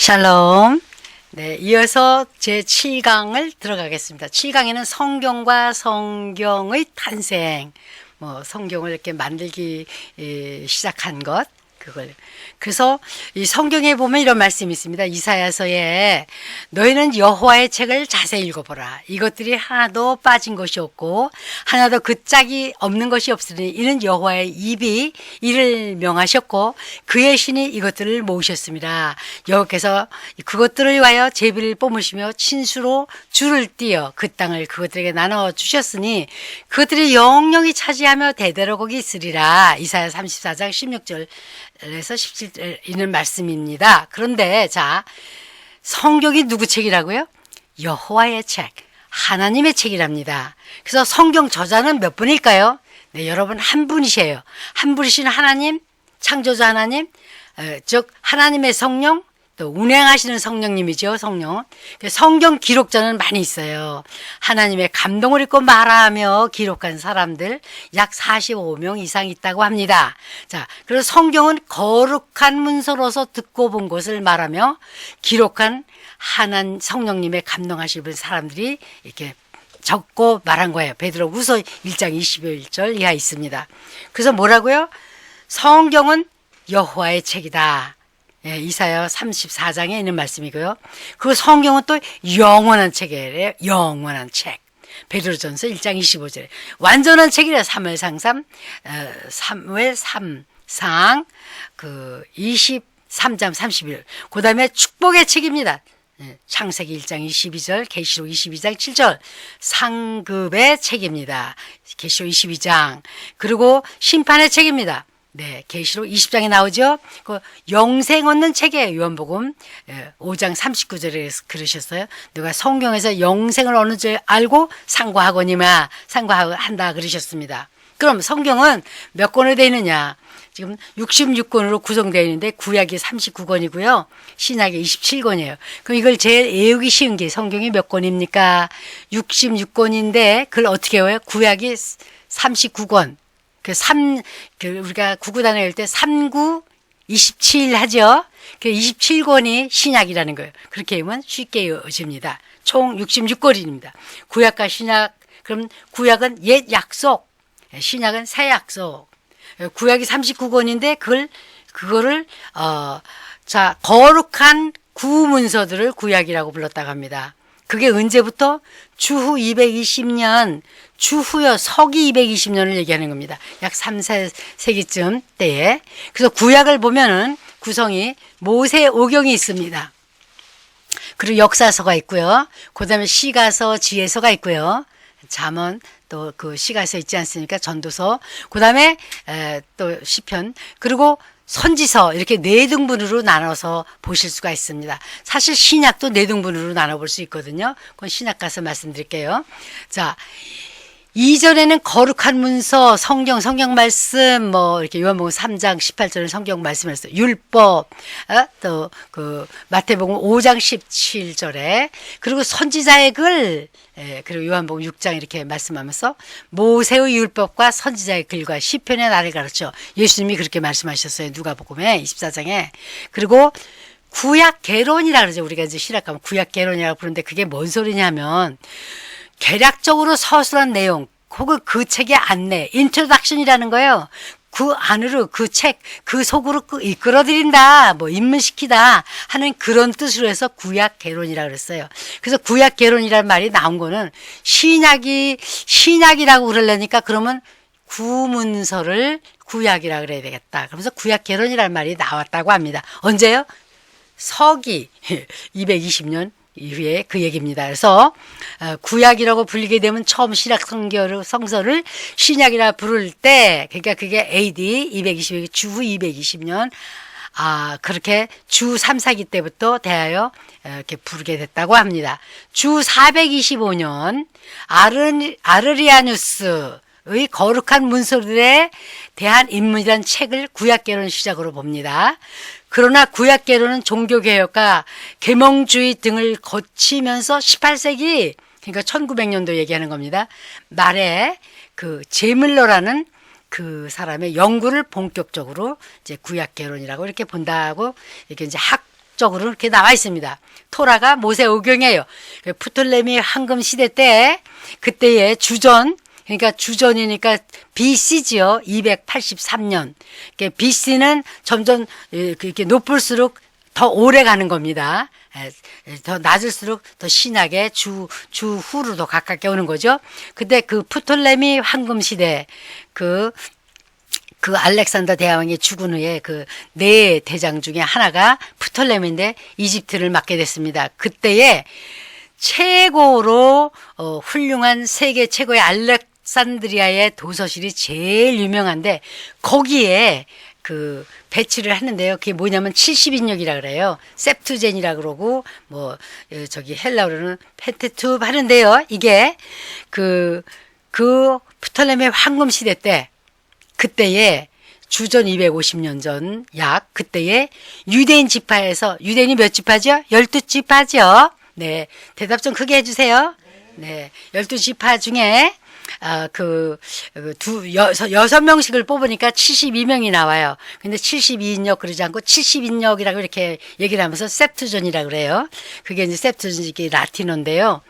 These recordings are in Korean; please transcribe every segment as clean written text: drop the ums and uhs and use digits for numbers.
샬롬. 네, 이어서 제 7강을 들어가겠습니다. 7강에는 성경과 성경의 탄생, 성경을 이렇게 만들기 시작한 것, 그래서 이 성경에 보면 이런 말씀이 있습니다. 이사야서에 너희는 여호와의 책을 자세히 읽어보라. 이것들이 하나도 빠진 것이 없고 하나도 그 짝이 없는 것이 없으니 이는 여호와의 입이 이를 명하셨고 그의 신이 이것들을 모으셨습니다. 여호와께서 그것들을 위하여 제비를 뽑으시며 친수로 줄을 띄어 그 땅을 그것들에게 나눠 주셨으니 그것들이 영영이 차지하며 대대로 거기 있으리라. 이사야 34장 16절 에서 17절 있는 말씀입니다. 그런데 자, 성경이 누구 책이라고요? 여호와의 책, 하나님의 책이랍니다. 그래서 성경 저자는 몇 분일까요? 네, 여러분 한 분이세요. 한 분이신 하나님, 창조자 하나님, 즉 하나님의 성령, 또 운행하시는 성령님이죠. 성령. 성경 기록자는 많이 있어요. 하나님의 감동을 읽고 말하며 기록한 사람들 약 45명 이상 있다고 합니다. 자, 그래서 성경은 거룩한 문서로서 듣고 본 것을 말하며 기록한 하나님 성령님의 감동하시는 사람들이 이렇게 적고 말한 거예요. 베드로후서 1장 21절 이하 있습니다. 그래서 뭐라고요? 성경은 여호와의 책이다. 예, 이사야 34장에 있는 말씀이고요. 그 성경은 또 영원한 책이래요. 영원한 책. 베드로전서 1장 25절에 완전한 책이래요. 사무엘상 23장 31. 그 다음에 축복의 책입니다. 창세기 1장 22절, 계시록 22장 7절, 상급의 책입니다. 계시록 22장. 그리고 심판의 책입니다. 네, 계시록 20장에 나오죠. 그 영생 얻는 책이에요. 요한복음 5장 39절에 그러셨어요. 누가 성경에서 영생을 얻는 줄 알고 상고하거니와 상고한다 그러셨습니다. 그럼 성경은 몇 권으로 되어 있느냐? 지금 66권으로 구성되어 있는데 구약이 39권이고요. 신약이 27권이에요. 그럼 이걸 제일 외우기 쉬운 게 성경이 몇 권입니까? 66권인데 그걸 어떻게 외워요? 구약이 39권. 우리가 구구단을 할 때 39, 27 하죠? 27권이 신약이라는 거예요. 그렇게 하면 쉽게 외워집니다. 총 66권입니다. 구약과 신약, 그럼 구약은 옛 약속, 신약은 새 약속. 구약이 39권인데 그거를, 거룩한 구문서들을 구약이라고 불렀다고 합니다. 그게 언제부터? 주후 220년, 주후요, 서기 220년을 얘기하는 겁니다. 약 3, 4세기쯤 때에. 그래서 구약을 보면은 구성이 모세 오경이 있습니다. 그리고 역사서가 있고요. 그 다음에 시가서, 지혜서가 있고요. 잠언, 또 그 시가서 있지 않습니까? 전도서. 그 다음에 또 시편. 그리고 선지서 이렇게 네 등분으로 나눠서 보실 수가 있습니다. 사실 신약도 네 등분으로 나눠볼 수 있거든요. 그건 신약 가서 말씀드릴게요. 자, 이전에는 거룩한 문서, 성경 말씀, 이렇게 요한복음 3장 18절은 성경 말씀했어요. 율법, 또 마태복음 5장 17절에, 그리고 선지자의 글, 그리고 요한복음 6장 이렇게 말씀하면서 모세의 율법과 선지자의 글과 시편의 날을 가르쳐 예수님이 그렇게 말씀하셨어요. 누가복음에 24장에. 그리고 구약 개론이라 그러죠. 우리가 이제 신약 가면 구약 개론이라고 부르는데 그게 뭔 소리냐면 개략적으로 서술한 내용, 혹은 그 책의 안내, 인트로덕션이라는 거예요. 그 안으로 그 책, 그 속으로 이끌어들인다, 입문시키다 하는 그런 뜻으로 해서 구약 개론이라고 그랬어요. 그래서 구약 개론이라는 말이 나온 거는 신약이라고 그러려니까 그러면 구문서를 구약이라고 그래야 되겠다. 그러면서 구약 개론이라는 말이 나왔다고 합니다. 언제요? 서기 220년 이후에 그 얘기입니다. 그래서 구약이라고 불리게 되면 처음 신약 성서를 신약이라 부를 때, 그러니까 그게 AD 220, 주후 220년, 그렇게 주 3, 4기 때부터 대하여 이렇게 부르게 됐다고 합니다. 주 425년 아르리아누스의 거룩한 문서들에 대한 인문이라는 책을 구약개론 시작으로 봅니다. 그러나 구약개론은 종교개혁과 계몽주의 등을 거치면서 18세기, 그러니까 1900년도 얘기하는 겁니다. 말에 그 제물러라는 그 사람의 연구를 본격적으로 이제 구약개론이라고 이렇게 본다고 이렇게 이제 공식적으로 이렇게 나와 있습니다. 토라가 모세오경이에요. 프톨레미 황금 시대 때 그때의 주전, 그러니까 주전이니까 BC지요. 283년. BC는 점점 이렇게 높을수록 더 오래 가는 겁니다. 더 낮을수록 더 신약의 주후로 더 가깝게 오는 거죠. 근데 그 프톨레미 황금 시대, 그 알렉산더 대왕이 죽은 후에 그 네 대장 중에 하나가 프톨레미인데 이집트를 맡게 됐습니다. 그때에 최고로 훌륭한 세계 최고의 알렉산드리아의 도서실이 제일 유명한데 거기에 그 배치를 하는데요. 그게 뭐냐면 70인역이라 그래요. septuagen이라 그러고 뭐 저기 헬라어로는 펜테투브 하는데요. 이게 그 프톨레미 황금 시대 때 그때에 주전 250년 전 약 그때에 유대인 지파에서 유대인이 몇 지파죠? 12지파죠. 네. 대답 좀 크게 해 주세요. 네. 12지파 중에 여섯 명씩을 뽑으니까 72명이 나와요. 근데 72인역 그러지 않고 70인역이라고 이렇게 얘기를 하면서 septuagen이라고 그래요. 그게 이제 septuagen이 라틴어인데요.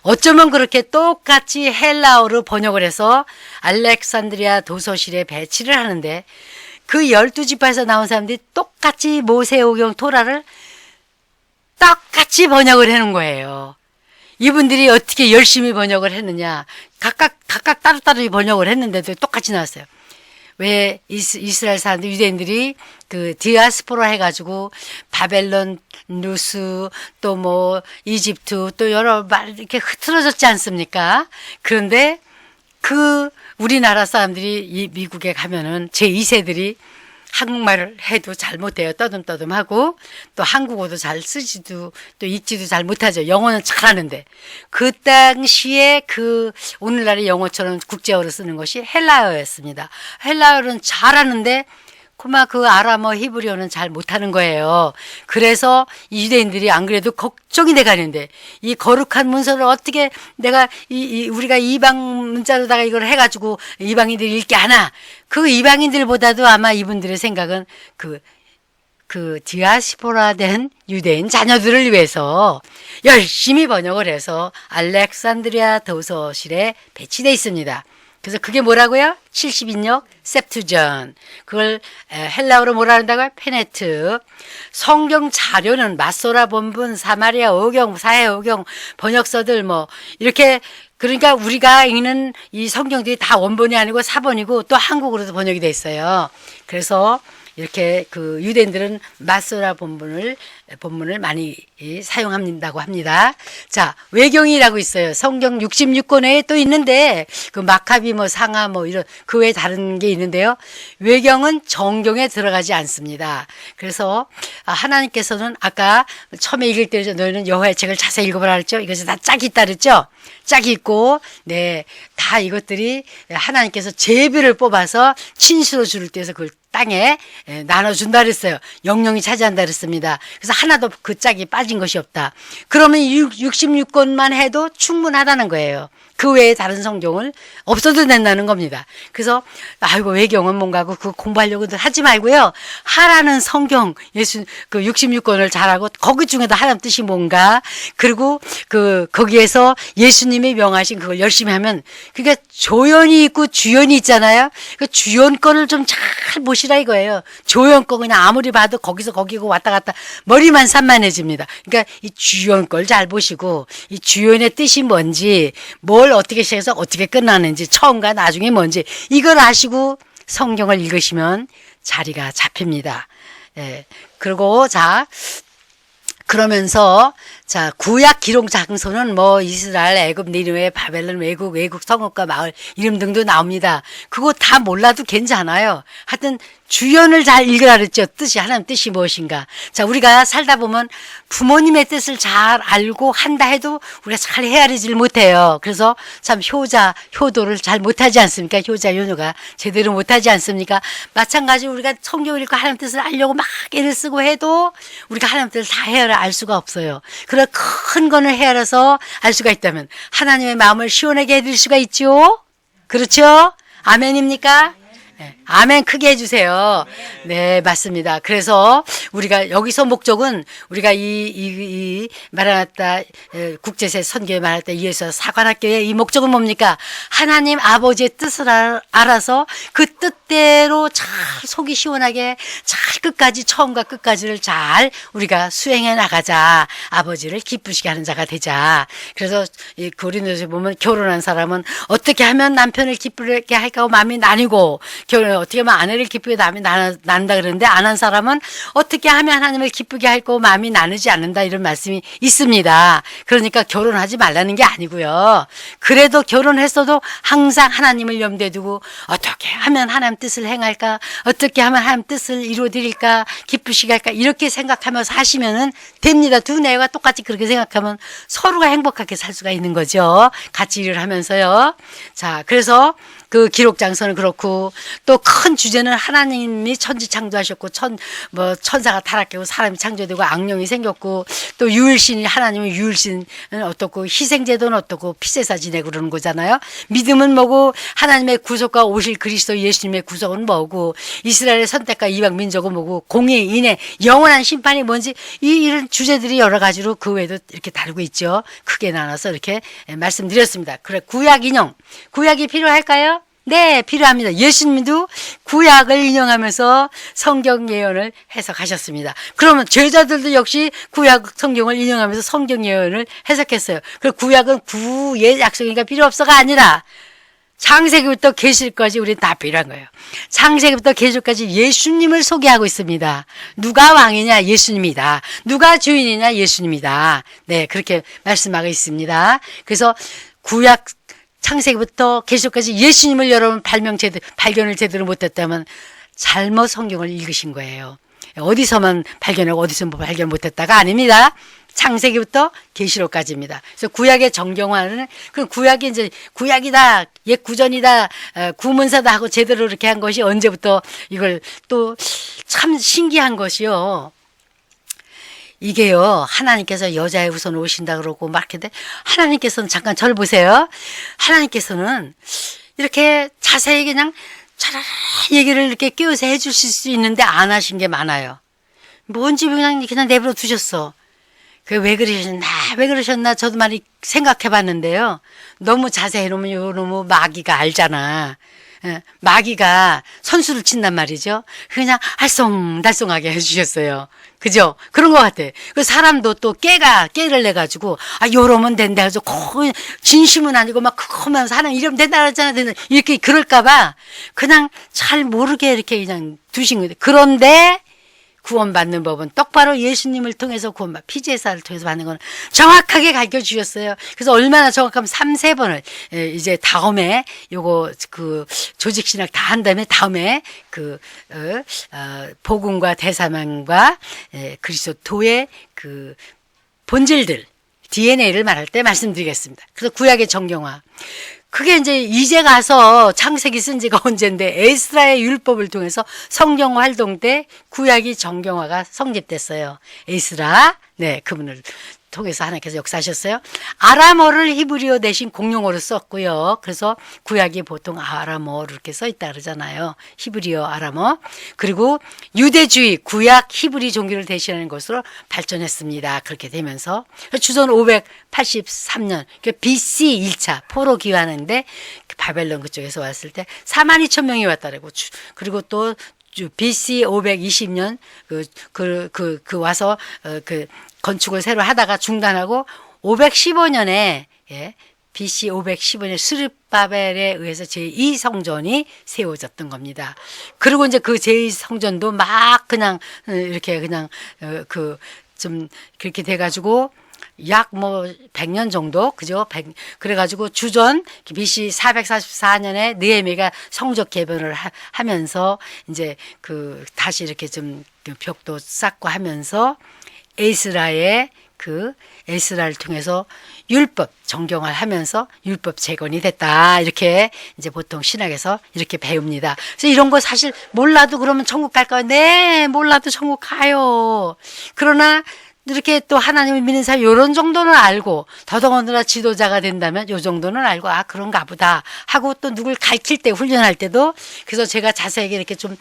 어쩌면 그렇게 똑같이 헬라어로 번역을 해서 알렉산드리아 도서실에 배치를 하는데 그 12지파에서 나온 사람들이 똑같이 모세오경 토라를 똑같이 번역을 해놓은 거예요. 이분들이 어떻게 열심히 번역을 했느냐. 각각 따로따로 번역을 했는데도 똑같이 나왔어요. 왜 이스라엘 사람들, 유대인들이 그 디아스포라 해가지고 바벨론, 루스, 또 뭐 이집트, 또 여러 말 이렇게 흐트러졌지 않습니까? 그런데 그 우리나라 사람들이 이 미국에 가면은 제 2세들이 한국말을 해도 잘 못해요. 떠듬떠듬하고 또 한국어도 잘 쓰지도 또 읽지도 잘 못하죠. 영어는 잘하는데 그 당시에 그 오늘날의 영어처럼 국제어로 쓰는 것이 헬라어였습니다. 헬라어는 잘하는데 그만 그 아람어 히브리어는 잘 못하는 거예요. 그래서 이 유대인들이 안 그래도 걱정이 돼가는데 이 거룩한 문서를 어떻게 내가 우리가 이방 문자로다가 이걸 해가지고 이방인들이 읽게 하나? 그 이방인들보다도 아마 이분들의 생각은 그 디아스포라 된 유대인 자녀들을 위해서 열심히 번역을 해서 알렉산드리아 도서실에 배치되어 있습니다. 그래서 그게 뭐라고요? 70인역 septuagint. 그걸 헬라어로 뭐라 한다고요? 페네트. 성경 자료는 마소라 본문, 사마리아 어경, 사해 어경, 번역서들 뭐 이렇게 그러니까 우리가 읽는 이 성경들이 다 원본이 아니고 사본이고 또 한국어로도 번역이 돼 있어요. 그래서 이렇게 그 유대인들은 마소라 본문을 많이 사용한다고 합니다. 자, 외경이라고 있어요. 성경 66권에 또 있는데 그 마카비 뭐 상하 뭐 이런 그 외에 다른 게 있는데요. 외경은 정경에 들어가지 않습니다. 그래서 하나님께서는 아까 처음에 읽을 때 너희는 여호와의 책을 자세히 읽어보라 그랬죠. 이것이 다 짝이 있다 그랬죠. 짝이 있고 네, 다 이것들이 하나님께서 제비를 뽑아서 친수로 줄 때에서 그걸 땅에 나눠준다 그랬어요. 영영이 차지한다 그랬습니다. 그래서 하나도 그 짝이 빠진 것이 없다. 그러면 66권만 해도 충분하다는 거예요. 그 외에 다른 성경을 없어도 된다는 겁니다. 그래서 아이고 외경은 뭔가 하고 그거 공부하려고 하지 말고요. 하라는 성경 예수 그 66권을 잘하고 거기 중에도 하나님 뜻이 뭔가 그리고 거기에서 예수님이 명하신 그걸 열심히 하면 그러니까 조연이 있고 주연이 있잖아요. 그 주연권을 좀 잘 보시라 이거예요. 조연권 그냥 아무리 봐도 거기서 거기고 왔다 갔다 머리만 산만해집니다. 그러니까 이 주연권 잘 보시고 이 주연의 뜻이 뭔지 뭘 어떻게 시작해서 어떻게 끝나는지 처음과 나중에 뭔지 이걸 아시고 성경을 읽으시면 자리가 잡힙니다. 예. 그리고 그러면서 구약 기록 장소는 뭐 이스라엘, 애굽, 니느웨, 바벨론, 외국 성읍과 마을 이름 등도 나옵니다. 그거 다 몰라도 괜찮아요. 하여튼 주연을 잘 읽으라 그랬죠. 하나님 뜻이 무엇인가. 우리가 살다 보면 부모님의 뜻을 잘 알고 한다 해도 우리가 잘 헤아리질 못해요. 그래서 참 효도를 잘 못하지 않습니까? 효자, 효녀가 제대로 못하지 않습니까? 마찬가지로 우리가 성경을 읽고 하나님 뜻을 알려고 막 애를 쓰고 해도 우리가 하나님 뜻을 다 알 수가 없어요. 그런 큰 거는 헤아려서 알 수가 있다면 하나님의 마음을 시원하게 해드릴 수가 있죠. 그렇죠? 아멘입니까? 네. 아멘 크게 해주세요. 네, 맞습니다. 그래서 우리가 여기서 목적은 우리가 이 마라나타 국제세 선교에 말할 때 이에서 사관학교의 이 목적은 뭡니까? 하나님 아버지의 뜻을 알아서 그 뜻대로 잘 속이 시원하게 잘 끝까지 처음과 끝까지를 잘 우리가 수행해 나가자. 아버지를 기쁘시게 하는 자가 되자. 그래서 이 고린도서에 보면 결혼한 사람은 어떻게 하면 남편을 기쁘게 할까 하고 마음이 나뉘고 어떻게 하면 아내를 기쁘게 마음이 난다 그러는데 안 한 사람은 어떻게 하면 하나님을 기쁘게 할까 마음이 나누지 않는다 이런 말씀이 있습니다. 그러니까 결혼하지 말라는 게 아니고요. 그래도 결혼했어도 항상 하나님을 염두에 두고 어떻게 하면 하나님 뜻을 행할까 어떻게 하면 하나님 뜻을 이루어드릴까 기쁘시게 할까 이렇게 생각하며 사시면은 됩니다. 두 내가 똑같이 그렇게 생각하면 서로가 행복하게 살 수가 있는 거죠. 같이 일을 하면서요. 자, 그래서 그 기록장서는 그렇고 또 큰 주제는 하나님이 천지 창조하셨고 천사가 타락하고 사람이 창조되고 악령이 생겼고 또 유일신이 하나님은 유일신은 어떻고 희생제도는 어떻고 피제사 지내고 그러는 거잖아요. 믿음은 뭐고 하나님의 구속과 오실 그리스도 예수님의 구속은 뭐고 이스라엘의 선택과 이방 민족은 뭐고 공의 인의 영원한 심판이 뭔지 이런 주제들이 여러 가지로 그 외에도 이렇게 다루고 있죠. 크게 나눠서 이렇게 말씀드렸습니다. 그래 구약 인용 구약이 필요할까요? 네, 필요합니다. 예수님도 구약을 인용하면서 성경 예언을 해석하셨습니다. 그러면 제자들도 역시 구약 성경을 인용하면서 성경 예언을 해석했어요. 그 구약은 구의 약속이니까 필요 없어가 아니라 창세기부터 계시까지 우리는 다 필요한 거예요. 창세기부터 계시까지 예수님을 소개하고 있습니다. 누가 왕이냐? 예수님이다. 누가 주인이냐? 예수님이다. 네, 그렇게 말씀하고 있습니다. 그래서 구약 창세기부터 계시까지 예수님을 여러분 발견을 제대로 못했다면 잘못 성경을 읽으신 거예요. 어디서만 발견하고 어디서만 발견 못했다가 아닙니다. 창세기부터 계시록까지입니다. 그래서 구약의 정경화는 그 구약이 이제 구약이다, 옛 구전이다, 구문사다 하고 제대로 이렇게 한 것이 언제부터 이걸 또 참 신기한 것이요. 이게요, 하나님께서 여자의 후손 오신다 그러고 막 이렇게 하나님께서는 잠깐 저를 보세요. 하나님께서는 이렇게 자세히 그냥 차라리 얘기를 이렇게 끼워서 해주실 수 있는데 안 하신 게 많아요. 뭔지 그냥 내버려 두셨어. 왜 그러셨나 저도 많이 생각해 봤는데요. 너무 자세히 해놓으면 너무 마귀가 알잖아. 마귀가 선수를 친단 말이죠. 그냥 알쏭달쏭하게 해주셨어요. 그죠? 그런 것 같아. 그 사람도 또 깨를 내가지고, 요러면 된다 해서, 진심은 아니고, 막, 그거만 사람 이러면 된다 그랬잖아. 이렇게 그럴까봐, 그냥 잘 모르게 이렇게 그냥 두신 거예요. 그런데, 구원받는 법은 똑바로 예수님을 통해서 피제사를 통해서 받는 건 정확하게 가르쳐 주셨어요. 그래서 얼마나 정확하면 3-4번을 이제 다음에 요거 조직신학 다 한 다음에 복음과 대사명과 그리스도의 본질들 DNA를 말할 때 말씀드리겠습니다. 그래서 구약의 정경화. 그게 이제 가서 창세기 쓴 지가 언젠데 에스라의 율법을 통해서 성경 활동 때 구약이 정경화가 성립됐어요. 에스라, 네, 그분을 통해서 하나님께서 역사하셨어요. 아람어를 히브리어 대신 공용어로 썼고요. 그래서 구약이 보통 아람어로 이렇게 써있다 그러잖아요. 히브리어 아람어. 그리고 유대주의 구약 히브리 종교를 대신하는 것으로 발전했습니다. 그렇게 되면서 주전 583년 BC 1차 포로 기화하는데 바벨론 그쪽에서 왔을 때 42,000명이 왔다라고. 그리고 또 BC 520년 와서 건축을 새로 하다가 중단하고 515년에 BC 515년 스룹바벨에 의해서 제2성전이 세워졌던 겁니다. 그리고 이제 그 제2성전도 막 그냥 이렇게 그냥 좀 그렇게 돼가지고 약 100년 정도, 그죠? 그래가지고 주전 BC 444년에 느헤미야가 성적 개변을 하면서 이제 다시 이렇게 좀 벽도 쌓고 하면서 에스라를 통해서 율법 정경화를 하면서 율법 재건이 됐다. 이렇게 이제 보통 신학에서 이렇게 배웁니다. 그래서 이런 거 사실 몰라도 그러면 천국 갈까요? 네, 몰라도 천국 가요. 그러나 이렇게 또 하나님을 믿는 사람 요런 정도는 알고 더더군다나 지도자가 된다면 요 정도는 알고 아 그런가 보다 하고 또 누굴 가르칠 때 훈련할 때도 그래서 제가 자세하게 이렇게 좀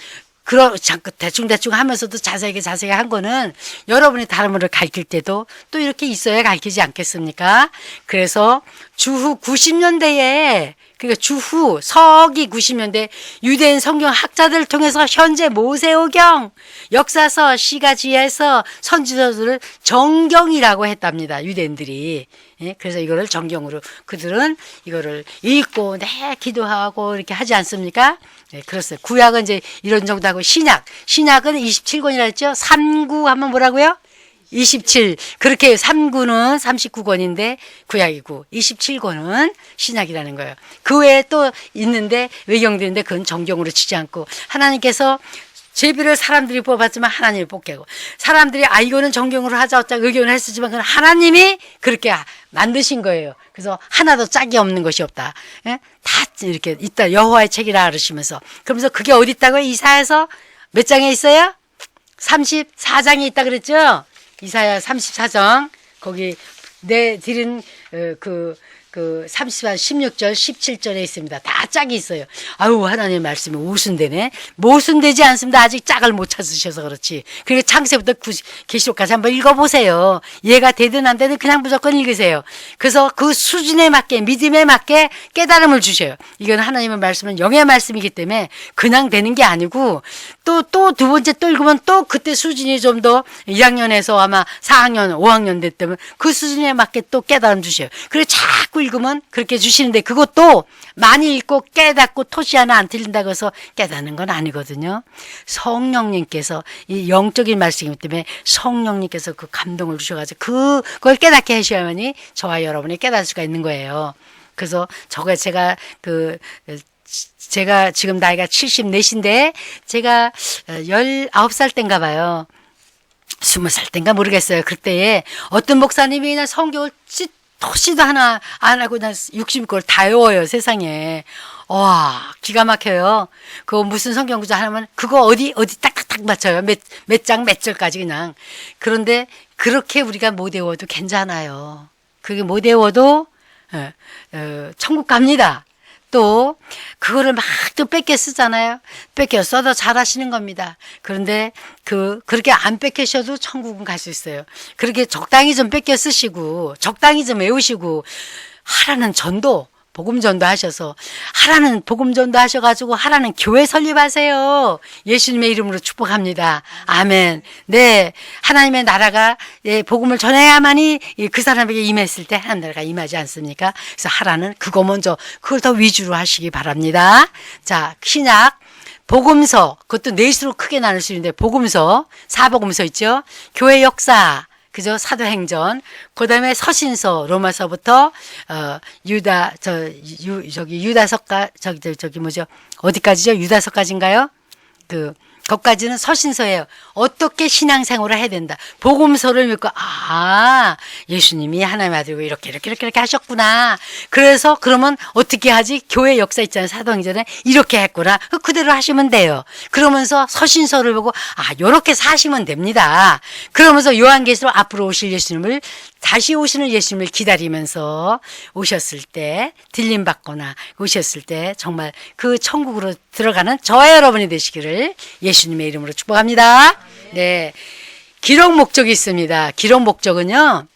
대충대충 하면서도 자세하게 한 거는 여러분이 다른 분을 가르칠 때도 또 이렇게 있어야 가르치지 않겠습니까? 그래서 주후 90년대에 그러니까 주후 서기 90년대 유대인 성경 학자들을 통해서 현재 모세오경, 역사서, 시가지에서 선지서들을 정경이라고 했답니다. 유대인들이. 예? 그래서 이거를 정경으로 그들은 이거를 읽고 기도하고 이렇게 하지 않습니까? 네, 그렇습니다. 구약은 이제 이런 정도 하고 신약은 27권이라 했죠. 3구 하면 뭐라고요? 27. 그렇게 3구는 39권인데 구약이고 27권은 신약이라는 거예요. 그 외에 또 있는데 외경들인데 그건 정경으로 치지 않고 하나님께서 제비를 사람들이 뽑았지만 하나님이 뽑게고 사람들이 이거는 정경으로 하자 어쩌고 의견을 했었지만 그건 하나님이 그렇게 만드신 거예요. 그래서 하나도 짝이 없는 것이 없다. 예? 다 이렇게 있다. 여호와의 책이라 그러시면서 그러면서 그게 어디 있다고요? 이사야서 몇 장에 있어요? 34장에 있다 그랬죠? 이사야 34장 거기 내 드린 그 34, 16절, 17절에 있습니다. 다 짝이 있어요. 아유, 하나님의 말씀이 모순되네. 모순되지 않습니다. 아직 짝을 못 찾으셔서 그렇지. 그리고 창세부터 계시록까지 한번 읽어보세요. 이해가 되든 안 되든 그냥 무조건 읽으세요. 그래서 그 수준에 맞게, 믿음에 맞게 깨달음을 주셔요. 이건 하나님의 말씀은 영의 말씀이기 때문에 그냥 되는 게 아니고 또 두 번째 또 읽으면 또 그때 수준이 좀 더 1학년에서 아마 4학년, 5학년 됐다면 그 수준에 맞게 또 깨달음 주셔요. 그리고 자꾸 읽으면 그렇게 주시는데 그것도 많이 읽고 깨닫고 토시 하나 안 틀린다고 해서 깨닫는 건 아니거든요. 성령님께서 이 영적인 말씀이기 때문에 성령님께서 그 감동을 주셔가지고 그걸 깨닫게 하셔야만이 저와 여러분이 깨달을 수가 있는 거예요. 그래서 제가 지금 나이가 74인데 제가 19살 땐가 봐요. 20살 땐가 모르겠어요. 그때에 어떤 목사님이 그냥 성경을 토시도 하나 안 하고 그냥 60권 다 외워요. 세상에. 와, 기가 막혀요. 그거 무슨 성경 구절 하면 그거 어디 딱딱딱 맞춰요. 몇 장 몇 절까지 그냥. 그런데 그렇게 우리가 못 외워도 괜찮아요. 그게 못 외워도 천국 갑니다. 또 그거를 막 또 뺏겨 쓰잖아요. 뺏겨 써도 잘하시는 겁니다. 그런데 그렇게 안 뺏기셔도 천국은 갈 수 있어요. 그렇게 적당히 좀 뺏겨 쓰시고 적당히 좀 외우시고 하라는 전도 복음 전도 하셔서 하라는 복음 전도 하셔가지고 하라는 교회 설립하세요. 예수님의 이름으로 축복합니다. 아멘. 네, 하나님의 나라가 복음을 전해야만이 그 사람에게 임했을 때 하나님 나라가 임하지 않습니까? 그래서 하라는 그거 먼저 그걸 더 위주로 하시기 바랍니다. 자, 신약 복음서 그것도 넷으로 크게 나눌 수 있는데 복음서 사복음서 있죠. 교회 역사 그죠? 사도행전. 그 다음에 서신서, 로마서부터, 유다서까, 어디까지죠? 유다서까지인가요? 거기까지는 서신서예요. 어떻게 신앙생활을 해야 된다. 복음서를 믿고 예수님이 하나님의 아들이고 이렇게 하셨구나. 그래서 그러면 어떻게 하지? 교회 역사 있잖아요. 사도행전에 이렇게 했구나. 그대로 하시면 돼요. 그러면서 서신서를 보고 요렇게 사시면 됩니다. 그러면서 요한계시록 앞으로 오실 예수님을 다시 오시는 예수님을 기다리면서 오셨을 때 들림 받거나 오셨을 때 정말 그 천국으로 들어가는 저와 여러분이 되시기를 예수님의 이름으로 축복합니다. 네, 기록 목적이 있습니다. 기록 목적은요.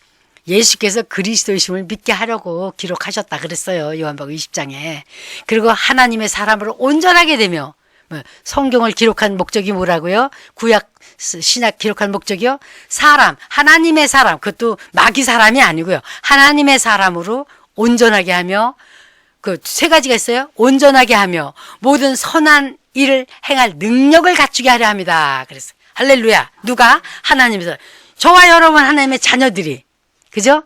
예수께서 그리스도이심을 믿게 하려고 기록하셨다 그랬어요. 요한복음 20장에. 그리고 하나님의 사람으로 온전하게 되며 성경을 기록한 목적이 뭐라고요? 구약 신약 기록한 목적이요? 하나님의 사람, 그것도 마귀 사람이 아니고요. 하나님의 사람으로 온전하게 하며 그 세 가지가 있어요. 온전하게 하며 모든 선한 일을 행할 능력을 갖추게 하려 합니다. 그래서 할렐루야. 누가? 하나님의 사람. 저와 여러분 하나님의 자녀들이 그죠?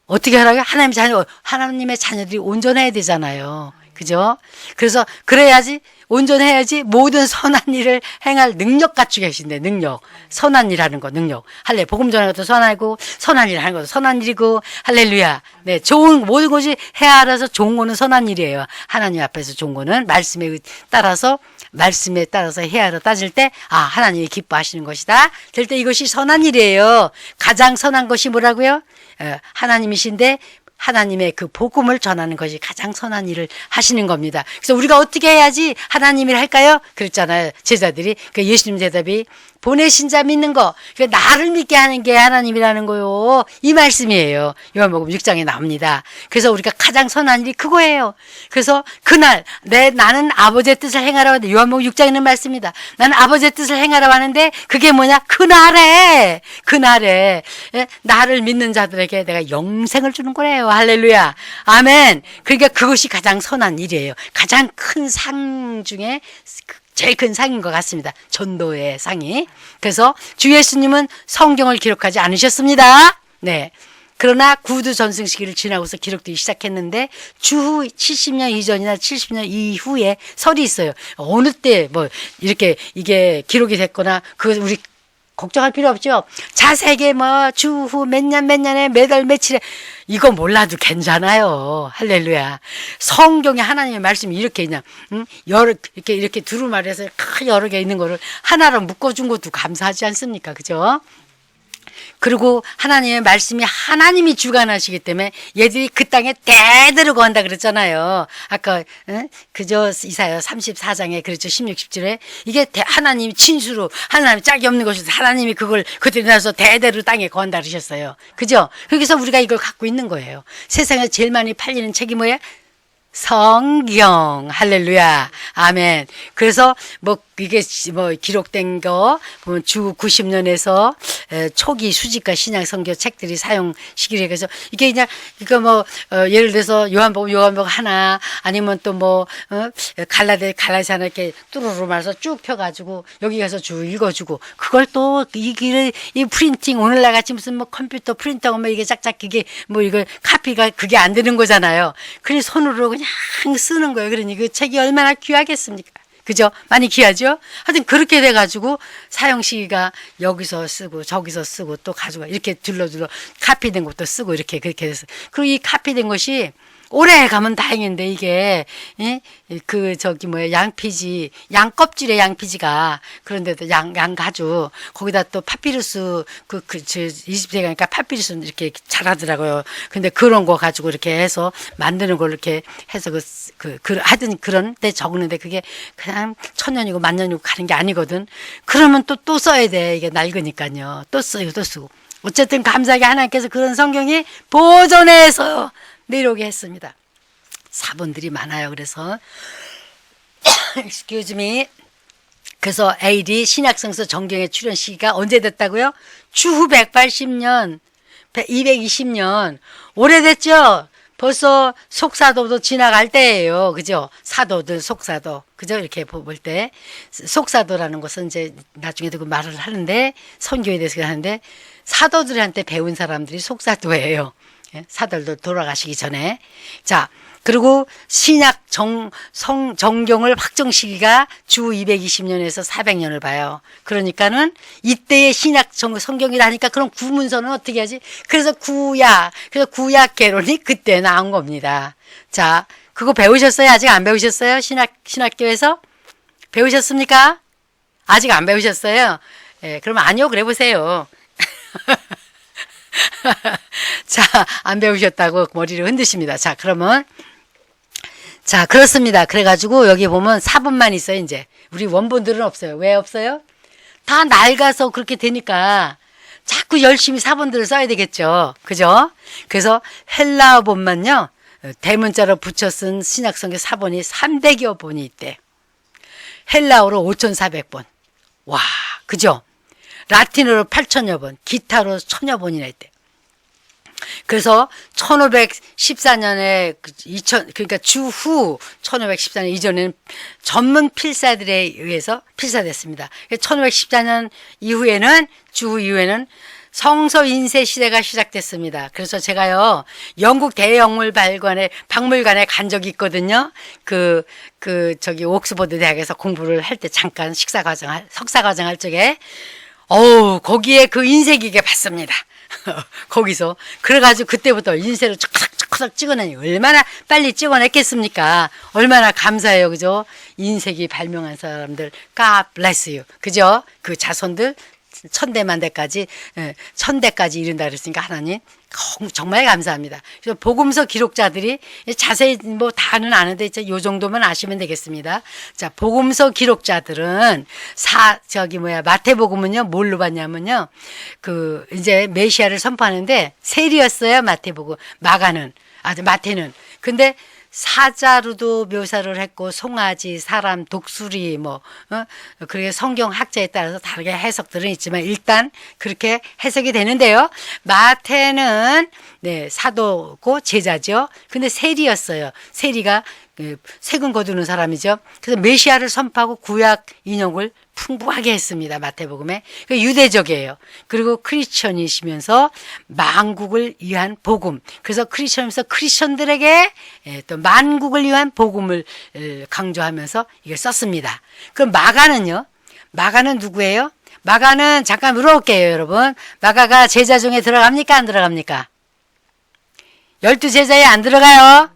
어떻게 하라고요? 하나님의 자녀들이 온전해야 되잖아요. 그죠? 그래서 그래야지 온전해야지 모든 선한 일을 행할 능력 갖추게 하신대. 능력. 선한 일 하는 거 능력. 할래. 복음 전하는 것도 선하고 선한 일 하는 것도 선한 일이고 할렐루야. 네, 좋은 모든 것이 헤아려서 좋은 거는 선한 일이에요. 하나님 앞에서 좋은 거는 말씀에 따라서 헤아려 따질 때 하나님이 기뻐하시는 것이다. 될 때 이것이 선한 일이에요. 가장 선한 것이 뭐라고요? 하나님이신데 하나님의 그 복음을 전하는 것이 가장 선한 일을 하시는 겁니다. 그래서 우리가 어떻게 해야지 하나님을 할까요? 그랬잖아요. 제자들이. 그 예수님 대답이 보내신 자 믿는 거. 그러니까 나를 믿게 하는 게 하나님이라는 거요. 이 말씀이에요. 요한복음 6장에 나옵니다. 그래서 우리가 가장 선한 일이 그거예요. 그래서 그날 나는 아버지의 뜻을 행하라고 하는데 요한복음 6장에 있는 말씀입니다. 나는 아버지의 뜻을 행하라고 하는데 그게 뭐냐? 그날에 나를 믿는 자들에게 내가 영생을 주는 거래요. 할렐루야. 아멘. 그러니까 그것이 가장 선한 일이에요. 가장 큰 상 중에 제일 큰 상인 것 같습니다. 전도의 상이. 그래서 주 예수님은 성경을 기록하지 않으셨습니다. 네. 그러나 구두 전승시기를 지나고서 기록되기 시작했는데 주후 70년 이전이나 70년 이후에 설이 있어요. 어느 때 이렇게 이게 기록이 됐거나 그거 우리 걱정할 필요 없죠. 자세하게 주후 몇 년에 몇 월 며칠에 이거 몰라도 괜찮아요. 할렐루야. 성경에 하나님의 말씀이 이렇게 그냥 이렇게 두루마리에서 여러 개 있는 거를 하나로 묶어준 것도 감사하지 않습니까? 그죠? 그리고 하나님의 말씀이 하나님이 주관하시기 때문에 얘들이 그 땅에 대대로 거한다 그랬잖아요. 아까 그저 이사야 34장에 그랬죠. 16, 17에 이게 하나님이 진수로 하나님이 짝이 없는 것이서 하나님이 그걸 그들이 나서 대대로 땅에 거한다 그러셨어요. 그죠? 그래서 우리가 이걸 갖고 있는 거예요. 세상에 제일 많이 팔리는 책이 뭐예요? 성경. 할렐루야. 아멘. 그래서 이게 기록된 거 보면 주 90년에서 초기 수집과 신약 성경 책들이 사용 시기를 해서 이게 그냥 이거 예를 들어서 요한복음 하나 아니면 또 갈라디아 하나 이렇게 뚜루루 말아서 쭉 펴가지고 여기 가서 쭉 읽어주고 그걸 또 이 프린팅 오늘날 같이 무슨 컴퓨터 프린터고 이게 짝짝 이게 이거 카피가 그게 안 되는 거잖아요. 그래서 손으로 그냥 쓰는 거예요. 그러니 그 책이 얼마나 귀하겠습니까? 그죠? 많이 귀하죠? 하여튼 그렇게 돼가지고 사용 시기가 여기서 쓰고 저기서 쓰고 또 가지고 이렇게 둘러 카피된 것도 쓰고 이렇게 그렇게 돼서 그리고 이 카피된 것이 오래 가면 다행인데 이게 양피지 양껍질의 양피지가 그런데도 양가죽 거기다 또 파피루스 이집트에 가니까 파피루스 이렇게 잘하더라고요. 근데 그런 거 가지고 이렇게 해서 만드는 걸 이렇게 해서 하여튼 그런 데 적는데 그게 그냥 1000년이고 10,000년이고 가는 게 아니거든. 그러면 또 써야 돼. 이게 낡으니까요. 또 쓰고. 어쨌든 감사하게 하나님께서 그런 성경이 보존해서 내려오게 했습니다. 사본들이 많아요. 그래서 excuse me. 그래서 AD 신약성서 정경의 출현 시기가 언제 됐다고요? 주후 180년, 220년 오래됐죠. 벌써 속사도도 지나갈 때예요. 그죠? 사도들 속사도. 그죠? 이렇게 볼 때 속사도라는 것은 이제 나중에도 그 말을 하는데 선교에 대해서 하는데 사도들한테 배운 사람들이 속사도예요. 사도들 돌아가시기 전에. 자, 그리고 신약 정경을 확정 시기가 주 220년에서 400년을 봐요. 그러니까는 이때의 신약 성경이라니까 그럼 구문서는 어떻게 하지? 그래서 구약 개론이 그때 나온 겁니다. 자, 그거 배우셨어요? 아직 안 배우셨어요? 신학교에서? 배우셨습니까? 아직 안 배우셨어요? 그러면 아니요, 그래 보세요. 자, 안 배우셨다고 머리를 흔드십니다. 자, 그러면 자, 그렇습니다. 그래가지고 여기 보면 사본만 있어요. 이제 우리 원본들은 없어요. 왜 없어요? 다 낡아서 그렇게 되니까 자꾸 열심히 사본들을 써야 되겠죠. 그죠? 그래서 헬라어본만요 대문자로 붙여 쓴 신약성경 사본이 300여 본이 있대. 헬라어로 5,400본. 와, 그죠? 라틴어로 8,000여 본, 기타로 1,000여 본이나 있대. 그래서 1514년에 그러니까 주후 1514년 이전에는 전문 필사들에 의해서 필사됐습니다. 1514년 이후에는 주후 이후에는 성서 인쇄 시대가 시작됐습니다. 그래서 제가요, 영국 대영물 박물관에 간 적이 있거든요. 저기, 옥스퍼드 대학에서 공부를 할 때 잠깐 석사과정 할 적에, 거기에 그 인쇄기계 봤습니다. 거기서. 그래가지고 그때부터 인쇄로 촉촉촉 찍어내니 얼마나 빨리 찍어냈겠습니까? 얼마나 감사해요. 그죠? 인쇄기 발명한 사람들, God bless you. 그죠? 그 자손들, 천대만대까지, 1000대까지 이른다 그랬으니까 하나님 정말 감사합니다. 그래서 복음서 기록자들이 자세히 뭐 다는 아는데 요 정도만 아시면 되겠습니다. 자, 복음서 기록자들은 마태복음은요, 뭘로 봤냐면요, 이제 메시아를 선포하는데 세리였어요, 마태복음. 마태는. 근데 사자로도 묘사를 했고, 송아지, 사람, 독수리, 그렇게 성경 학자에 따라서 다르게 해석들은 있지만, 일단 그렇게 해석이 되는데요. 마태는, 사도고 제자죠. 근데 세리였어요. 세리가 세금 거두는 사람이죠. 그래서 메시아를 선포하고 구약 인용을 풍부하게 했습니다. 마태복음에. 유대적이에요. 그리고 크리스천이시면서 만국을 위한 복음. 그래서 크리스천들에게 또 만국을 위한 복음을 강조하면서 이걸 썼습니다. 그럼 마가는요? 마가는 누구예요? 마가는 잠깐 물어볼게요, 여러분. 마가가 제자 중에 들어갑니까? 안 들어갑니까? 12제자에 안 들어가요?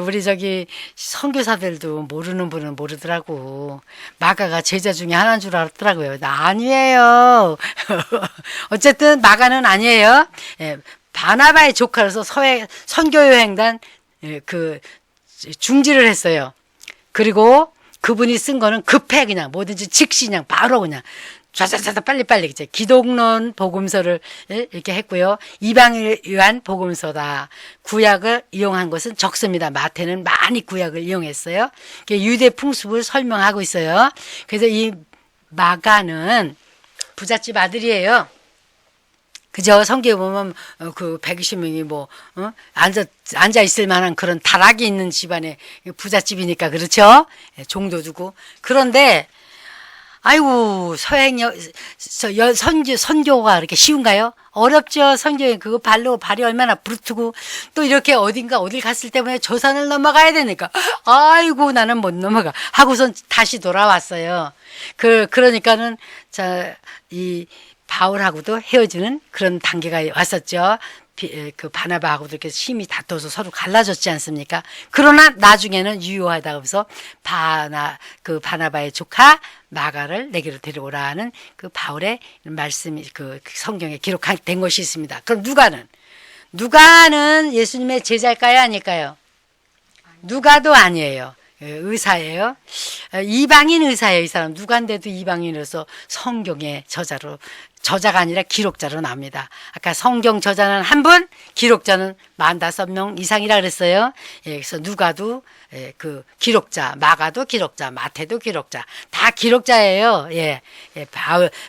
우리 선교사들도 모르는 분은 모르더라고. 마가가 제자 중에 하나인 줄 알았더라고요. 나 아니에요. 어쨌든 마가는 아니에요. 바나바의 조카로서 선교여행단 중지를 했어요. 그리고 그분이 쓴 거는 급해 그냥 뭐든지 즉시 그냥 바로 그냥 좌자자자 빨리빨리 이제 기독론 복음서를 이렇게 했고요. 이방을 위한 복음서다. 구약을 이용한 것은 적습니다. 마태는 많이 구약을 이용했어요. 유대 풍습을 설명하고 있어요. 그래서 이 마가는 부잣집 아들이에요. 그죠? 성경에 보면 120명이 앉아 있을 만한 그런 다락이 있는 집안의 부잣집이니까 그렇죠? 종도 두고. 그런데 아이고, 선교가 그렇게 쉬운가요? 어렵죠. 선교에 발이 얼마나 부르트고, 또 이렇게 어딜 갔을 때문에 저 산을 넘어가야 되니까, 아이고, 나는 못 넘어가. 하고선 다시 돌아왔어요. 그러니까는, 이 바울하고도 헤어지는 그런 단계가 왔었죠. 바나바하고도 이렇게 힘이 다퉈서 서로 갈라졌지 않습니까? 그러나 나중에는 유효하다고 해서 바나바의 조카 마가를 내게로 데려오라는 바울의 말씀이 성경에 기록된 것이 있습니다. 그럼 누가는 예수님의 제자일까요? 아닐까요? 누가도 아니에요. 의사예요. 이방인 의사예요. 이 사람 누가인데도 이방인으로서 성경의 저자가 아니라 기록자로 나옵니다. 아까 성경 저자는 한 분, 기록자는 45명 이상이라 그랬어요. 그래서 누가도 기록자, 마가도 기록자, 마태도 기록자, 다 기록자예요.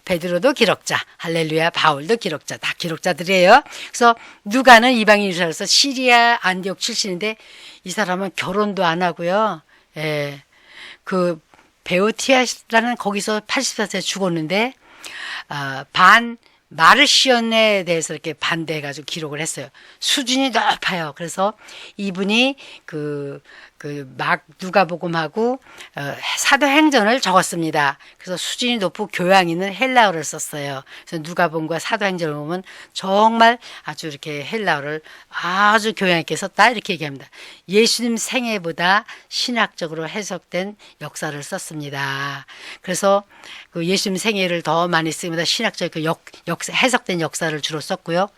베드로도 기록자, 할렐루야, 바울도 기록자, 다 기록자들이에요. 그래서 누가는 이방인으로서 시리아 안디옥 출신인데 이 사람은 결혼도 안 하고요. 베오티아라는 거기서 84세 죽었는데 마르시온에 대해서 이렇게 반대해가지고 기록을 했어요. 수준이 높아요. 그래서 이분이 누가복음하고 사도행전을 적었습니다. 그래서 수준이 높고 교양 있는 헬라어를 썼어요. 그래서 누가복음과 사도행전을 보면 정말 아주 이렇게 헬라어를 아주 교양 있게 썼다 이렇게 얘기합니다. 예수님 생애보다 신학적으로 해석된 역사를 썼습니다. 그래서 예수님 생애를 더 많이 쓰기보다 신학적 해석된 역사를 주로 썼고요.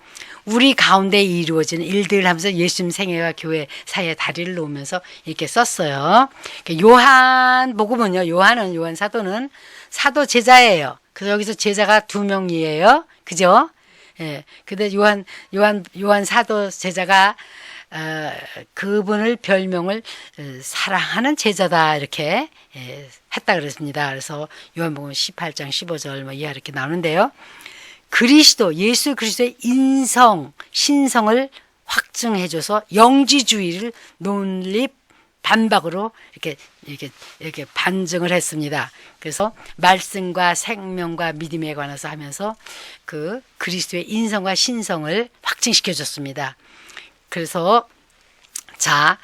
우리 가운데 이루어지는 일들을 하면서 예수님 생애와 교회 사이에 다리를 놓으면서 이렇게 썼어요. 요한복음은요, 요한 사도는 사도 제자예요. 그래서 여기서 제자가 2명이에요. 그죠? 근데 요한 사도 제자가 그분을 별명을 사랑하는 제자다 이렇게 했다 그랬습니다. 그래서 요한복음 18장 15절 이하 이렇게 나오는데요. 예수 그리스도의 신성을 확증해줘서 영지주의를 단박으로 이렇게 반증을 했습니다. 그래서 말씀과 생명과 믿음에 관해서 하면서 그 그리스도의 인성과 신성을 확증시켜 줬습니다. 그래서 자,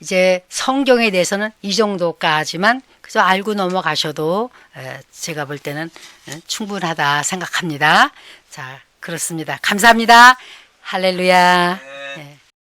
이제 성경에 대해서는 이 정도까지만 그저 알고 넘어가셔도 제가 볼 때는 충분하다 생각합니다. 자, 그렇습니다. 감사합니다. 할렐루야.